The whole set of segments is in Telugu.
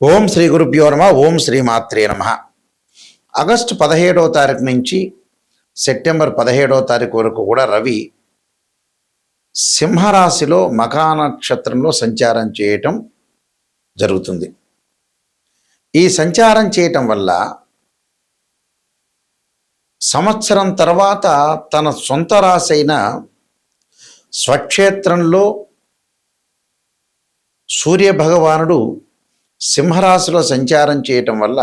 ఓం శ్రీ గురుభ్యో నమ. ఓం శ్రీ మాత్రే నమ. ఆగస్టు 17వ తారీఖు నుంచి సెప్టెంబర్ 17వ తారీఖు వరకు కూడా రవి సింహరాశిలో మఖా నక్షత్రంలో సంచారం చేయటం జరుగుతుంది. ఈ సంచారం చేయటం వల్ల సంవత్సరం తర్వాత తన సొంత రాశి అయిన స్వక్షేత్రంలో సూర్యభగవానుడు సింహరాశిలో సంచారం చేయటం వల్ల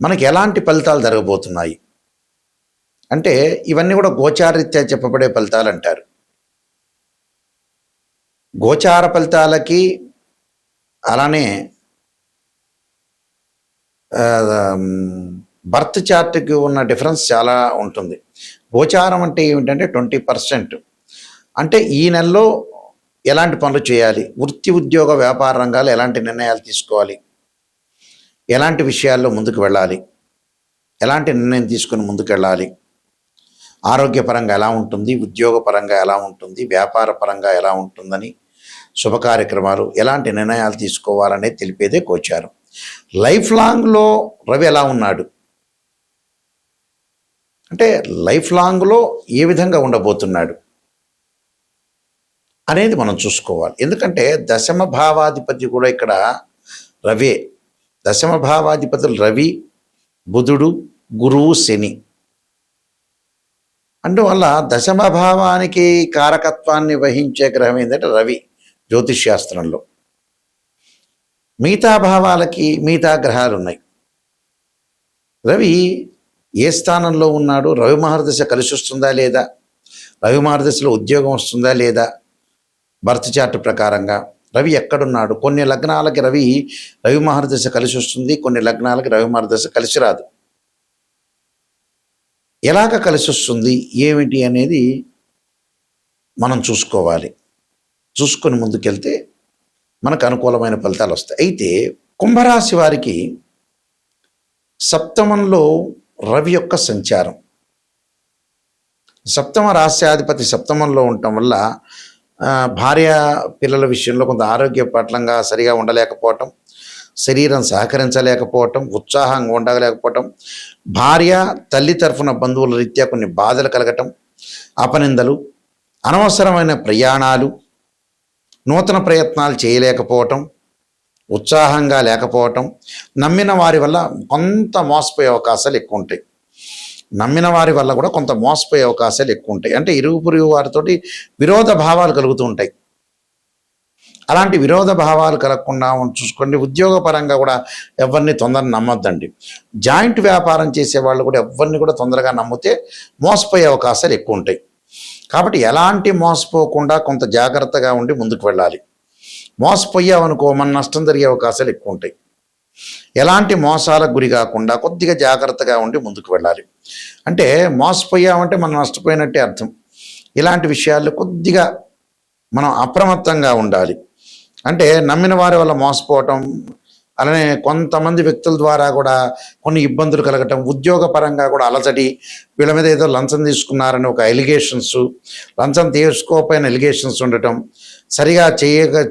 మనకి ఎలాంటి ఫలితాలు జరగబోతున్నాయి అంటే ఇవన్నీ కూడా గోచారరీత్యా చెప్పబడే ఫలితాలు అంటారు. గోచార ఫలితాలకి అలానే బర్త్ చార్ట్కి ఉన్న డిఫరెన్స్ చాలా ఉంటుంది. గోచారం అంటే ఏమిటంటే 20%. అంటే ఈ నెలలో ఎలాంటి పనులు చేయాలి, వృత్తి ఉద్యోగ వ్యాపార రంగాలు ఎలాంటి నిర్ణయాలు తీసుకోవాలి, ఎలాంటి విషయాల్లో ముందుకు వెళ్ళాలి, ఎలాంటి నిర్ణయం తీసుకుని ముందుకు వెళ్ళాలి, ఆరోగ్యపరంగా ఎలా ఉంటుంది, ఉద్యోగపరంగా ఎలా ఉంటుంది, వ్యాపార పరంగా ఎలా ఉంటుందని, శుభ కార్యక్రమాలు ఎలాంటి నిర్ణయాలు తీసుకోవాలనేది తెలిపేదే గోచారం. లైఫ్ లాంగ్లో రవి ఎలా ఉన్నాడు అంటే లైఫ్ లాంగ్లో ఏ విధంగా ఉండబోతున్నాడు అనేది మనం చూసుకోవాలి. ఎందుకంటే దశమ భావాధిపతి కూడా ఇక్కడ రవే. దశమ భావాధిపతులు రవి, బుధుడు, గురువు, శని. అందువల్ల దశమ భావానికి కారకత్వాన్ని వహించే గ్రహం ఏంటంటే రవి జ్యోతిష్ శాస్త్రంలో. మిగతా భావాలకి మిగతా గ్రహాలు ఉన్నాయి. రవి ఏ స్థానంలో ఉన్నాడు, రవి మహర్దశ కలిసి వస్తుందా లేదా, రవి మహర్దశలో ఉద్యోగం వస్తుందా లేదా, బర్త్ చార్ట్ ప్రకారంగా రవి ఎక్కడున్నాడు. కొన్ని లగ్నాలకి రవి మహర్దశ కలిసి వస్తుంది, కొన్ని లగ్నాలకి రవి మహర్దశ కలిసి రాదు. ఎలాగ కలిసి వస్తుంది ఏమిటి అనేది మనం చూసుకోవాలి. చూసుకొని ముందుకెళ్తే మనకు అనుకూలమైన ఫలితాలు వస్తాయి. అయితే కుంభరాశి వారికి సప్తమంలో రవి యొక్క సంచారం, సప్తమ రాశ్యాధిపతి సప్తమంలో ఉండటం వల్ల భార్య పిల్లల విషయంలో కొంత ఆరోగ్య పట్లంగా సరిగా ఉండలేకపోవటం, శరీరం సహకరించలేకపోవటం, ఉత్సాహంగా ఉండలేకపోవటం, భార్య తల్లి తరఫున బంధువుల రీత్యా కొన్ని బాధలు కలగటం, అపనిందలు, అనవసరమైన ప్రయాణాలు, నూతన ప్రయత్నాలు చేయలేకపోవటం, ఉత్సాహంగా లేకపోవటం, నమ్మిన వారి వల్ల కొంత మోసపోయే అవకాశాలు ఎక్కువ ఉంటాయి. నమ్మిన వారి వల్ల కూడా కొంత మోసపోయే అవకాశాలు ఎక్కువ ఉంటాయి. అంటే ఇరుగు పొరుగు వారితోటి విరోధ భావాలు కలుగుతూ ఉంటాయి. అలాంటి విరోధ భావాలు కలగకుండా చూసుకోండి. ఉద్యోగపరంగా కూడా ఎవరిని తొందరగా నమ్మొద్దండి. జాయింట్ వ్యాపారం చేసే వాళ్ళు కూడా ఎవరిని కూడా తొందరగా నమ్మితే మోసపోయే అవకాశాలు ఎక్కువ ఉంటాయి. కాబట్టి ఎలాంటి మోసపోకుండా కొంత జాగ్రత్తగా ఉండి ముందుకు వెళ్ళాలి. మోసపోయావనుకో మన నష్టం జరిగే అవకాశాలు ఎక్కువ ఉంటాయి. ఎలాంటి మోసాలకు గురి కాకుండా కొద్దిగా జాగ్రత్తగా ఉండి ముందుకు వెళ్ళాలి. అంటే మోసపోయామంటే మనం నష్టపోయినట్టే అర్థం. ఇలాంటి విషయాల్లో కొద్దిగా మనం అప్రమత్తంగా ఉండాలి. అంటే నమ్మిన వారి వల్ల మోసపోవటం, అలానే కొంతమంది వ్యక్తుల ద్వారా కూడా కొన్ని ఇబ్బందులు కలగటం, ఉద్యోగపరంగా కూడా అలజడి, వీళ్ళ మీద ఏదో లంచం తీసుకున్నారని ఒక ఎలిగేషన్స్, లంచం తీసుకోకపోయిన ఎలిగేషన్స్ ఉండటం, సరిగా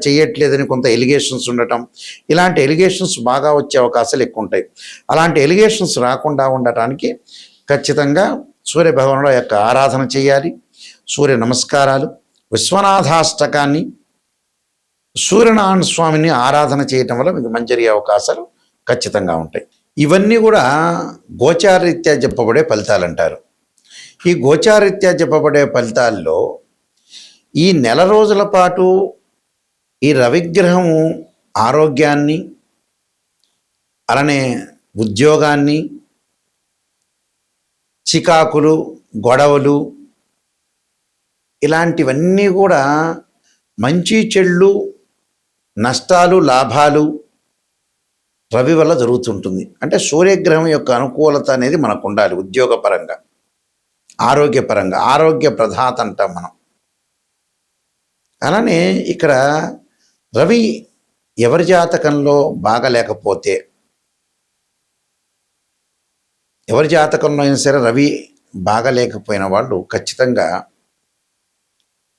చేయట్లేదని కొంత ఎలిగేషన్స్ ఉండటం, ఇలాంటి ఎలిగేషన్స్ బాగా వచ్చే అవకాశాలు ఎక్కువ ఉంటాయి. అలాంటి ఎలిగేషన్స్ రాకుండా ఉండటానికి ఖచ్చితంగా సూర్య భగవానుడు యొక్క ఆరాధన చేయాలి. సూర్య నమస్కారాలు, విశ్వనాథాష్టకాన్ని, సూర్యనారాయణ స్వామిని ఆరాధన చేయటం వల్ల మీకు మంచి జరిగే అవకాశాలు ఖచ్చితంగా ఉంటాయి. ఇవన్నీ కూడా గోచారరీత్యా చెప్పబడే ఫలితాలు అంటారు. ఈ గోచారరీత్యా చెప్పబడే ఫలితాల్లో ఈ నెల రోజుల పాటు ఈ రవిగ్రహము ఆరోగ్యాన్ని, అలానే ఉద్యోగాన్ని, చికాకులు, గొడవలు, ఇలాంటివన్నీ కూడా మంచి చెళ్ళు, నష్టాలు, లాభాలు రవి వల్ల జరుగుతుంటుంది. అంటే సూర్యగ్రహం యొక్క అనుకూలత అనేది మనకు ఉండాలి. ఉద్యోగపరంగా, ఆరోగ్యపరంగా, ఆరోగ్య ప్రధాత అంటాం మనం. అలానే ఇక్కడ రవి ఎవరి జాతకంలో బాగలేకపోతే, ఎవరి జాతకంలో అయినా సరే రవి బాగలేకపోయిన వాళ్ళు ఖచ్చితంగా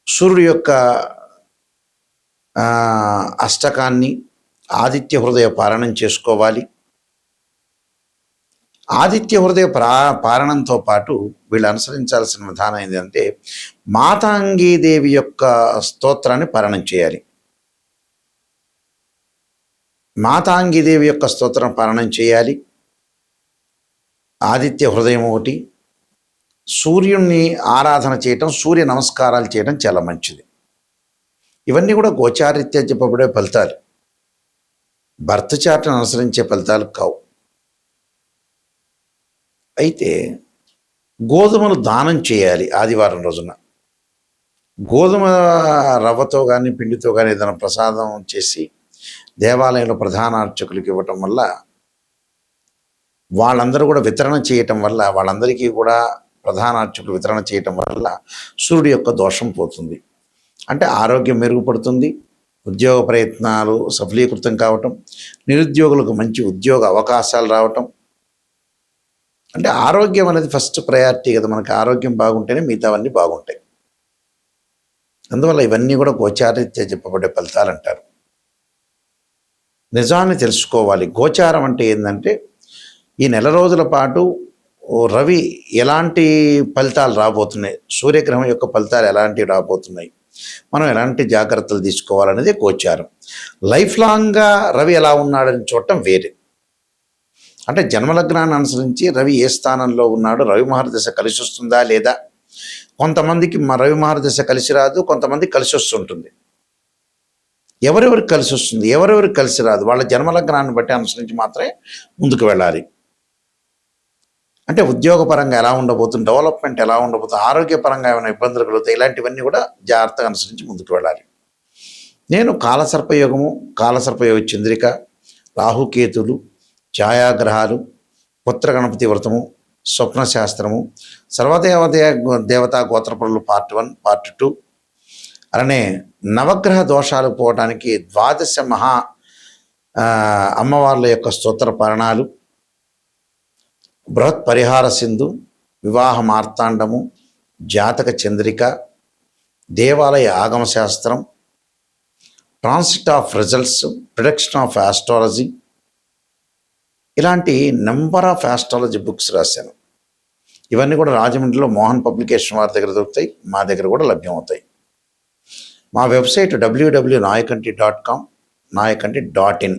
సూర్యుడి యొక్క అష్టకాన్ని ఆదిత్య హృదయ పారణం చేసుకోవాలి. ఆదిత్య హృదయ పారణంతో పాటు వీళ్ళు అనుసరించాల్సిన విధానం ఏంటంటే మాతాంగీదేవి యొక్క స్తోత్రాన్ని పారణం చేయాలి. మాతాంగీదేవి యొక్క స్తోత్రం పారణం చేయాలి. ఆదిత్య హృదయం ఒకటి, సూర్యుణ్ణి ఆరాధన చేయటం, సూర్య నమస్కారాలు చేయడం చాలా మంచిది. ఇవన్నీ కూడా గోచారిత్య చెప్పబడే ఫలితాలు, బర్త్ చార్ట్ను అనుసరించే ఫలితాలు కావు. అయితే గోధుమలు దానం చేయాలి ఆదివారం రోజున. గోధుమ రవ్వతో కానీ పిండితో కానీ ఏదైనా ప్రసాదం చేసి దేవాలయంలో ప్రధాన అర్చకులకు ఇవ్వటం వల్ల, వాళ్ళందరూ కూడా వితరణ చేయటం వల్ల, వాళ్ళందరికీ కూడా ప్రధాన అర్చకులు వితరణ చేయటం వల్ల సూర్యుడి యొక్క దోషం పోతుంది. అంటే ఆరోగ్యం మెరుగుపడుతుంది, ఉద్యోగ ప్రయత్నాలు సఫలీకృతం కావటం, నిరుద్యోగులకు మంచి ఉద్యోగ అవకాశాలు రావటం. అంటే ఆరోగ్యం అనేది ఫస్ట్ ప్రయారిటీ కదా. మనకి ఆరోగ్యం బాగుంటేనే మిగతావన్నీ బాగుంటాయి. అందువల్ల ఇవన్నీ కూడా గోచారిత్య చెప్పబడే ఫలితాలు అంటారు. నిజాన్ని తెలుసుకోవాలి. గోచారం అంటే ఏంటంటే ఈ నెల రోజుల పాటు రవి ఎలాంటి ఫలితాలు రాబోతున్నాయి, సూర్యగ్రహం యొక్క ఫలితాలు ఎలాంటివి రాబోతున్నాయి, మనం ఎలాంటి జాగ్రత్తలు తీసుకోవాలనేది గోచారం. లైఫ్ లాంగ్గా రవి ఎలా ఉన్నాడని చూడటం వేరే. అంటే జన్మలగ్నాన్ని అనుసరించి రవి ఏ స్థానంలో ఉన్నాడో, రవి మహర్దశ కలిసి వస్తుందా లేదా. కొంతమందికి రవి మహర్దశ కలిసి రాదు, కొంతమందికి కలిసి వస్తుంటుంది. ఎవరెవరికి కలిసి వస్తుంది, ఎవరెవరికి కలిసి రాదు, వాళ్ళ జన్మలగ్నాన్ని బట్టి అనుసరించి మాత్రమే ముందుకు వెళ్ళాలి. అంటే ఉద్యోగపరంగా ఎలా ఉండబోతుంది, డెవలప్మెంట్ ఎలా ఉండబోతుంది, ఆరోగ్యపరంగా ఏమైనా ఇబ్బందులు కలుగుతాయి, ఇలాంటివన్నీ కూడా జాగ్రత్తగా అనుసరించి ముందుకు వెళ్ళాలి. నేను కాలసర్పయోగము, కాలసర్పయోగ చంద్రిక, రాహుకేతులు, ఛాయాగ్రహాలు, పుత్ర గణపతి వ్రతము, స్వప్నశాస్త్రము, దేవతా గోత్రపరులు పార్ట్ 1, పార్ట్ 2, అలానే నవగ్రహ దోషాలు పోవడానికి 12 మహా అమ్మవార్ల యొక్క స్తోత్ర పారణాలు, బృహత్ పరిహార సింధు, వివాహ మార్తాండము, జాతక చంద్రిక, దేవాలయ ఆగమ శాస్త్రం, transit of results, prediction of astrology, ఇలాంటి నెంబర్ ఆఫ్ ఆస్ట్రాలజీ బుక్స్ రాశాను. ఇవన్నీ కూడా రాజమండ్రిలో మోహన్ పబ్లికేషన్ వారి దగ్గర దొరుకుతాయి, మా దగ్గర కూడా లభ్యమవుతాయి. మా వెబ్సైట్ www.nayakanti.com, nayakanti.in.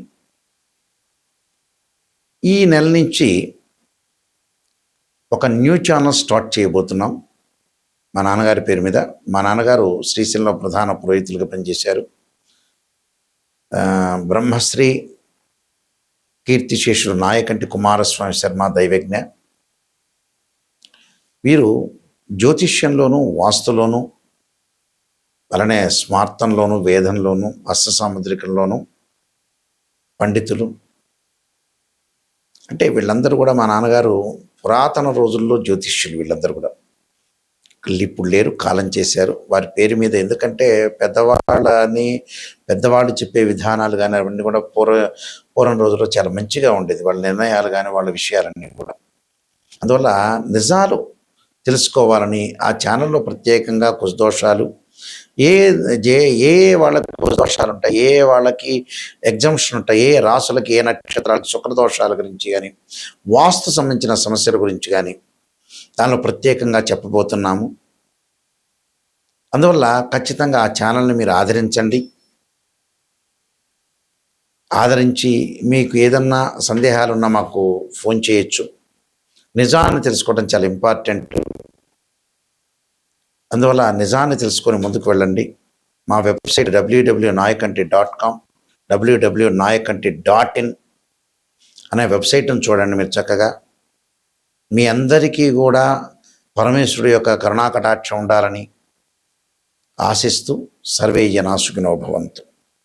ఈ నెల నుంచి ఒక న్యూ ఛానల్ స్టార్ట్ చేయబోతున్నాం మా నాన్నగారి పేరు మీద. మా నాన్నగారు శ్రీశైలంలో ప్రధాన పురోహితులుగా పనిచేశారు. బ్రహ్మశ్రీ కీర్తిశేషులు నాయకంటి కుమారస్వామి శర్మ దైవజ్ఞ. వీరు జ్యోతిష్యంలోనూ, వాస్తులోనూ, అలానే స్మార్తంలోనూ, వేదంలోనూ, హస్త సాముద్రికంలోనూ పండితులు. అంటే వీళ్ళందరూ కూడా మా నాన్నగారు పురాతన రోజుల్లో జ్యోతిష్యులు. వీళ్ళందరూ కూడా ఇప్పుడు లేరు, కాలం చేశారు. వారి పేరు మీద, ఎందుకంటే పెద్దవాళ్ళు చెప్పే విధానాలు కానీ అవన్నీ కూడా పూర్వం రోజుల్లో చాలా మంచిగా ఉండేది, వాళ్ళ నిర్ణయాలు కానీ వాళ్ళ విషయాలన్నీ కూడా. అందువల్ల నిజాలు తెలుసుకోవాలని ఆ ఛానల్లో ప్రత్యేకంగా కుశదోషాలు, ఏ వాళ్ళకి కుశదోషాలు ఉంటాయి, ఏ వాళ్ళకి ఎగ్జామ్షన్ ఉంటాయి, ఏ రాసులకి, ఏ నక్షత్రాలకి శుక్రదోషాల గురించి కానీ, వాస్తు సంబంధించిన సమస్యల గురించి కానీ దానిలో ప్రత్యేకంగా చెప్పబోతున్నాము. అందువల్ల ఖచ్చితంగా ఆ ఛానల్ని మీరు ఆదరించండి. ఆదరించి మీకు ఏదన్నా సందేహాలున్నా మాకు ఫోన్ చేయొచ్చు. నిజాన్ని తెలుసుకోవడం చాలా ఇంపార్టెంట్. అందువల్ల నిజాన్ని తెలుసుకొని ముందుకు వెళ్ళండి. మా వెబ్సైట్ www.nayakanti.com, www.nayakanti.in అనే వెబ్సైట్ను చూడండి. మీరు చక్కగా మీ అందరికీ కూడా పరమేశ్వరుడు యొక్క కరుణాకటాక్షం ఉండాలని ఆశిస్తూ సర్వే జనా సుఖినో భవంతు.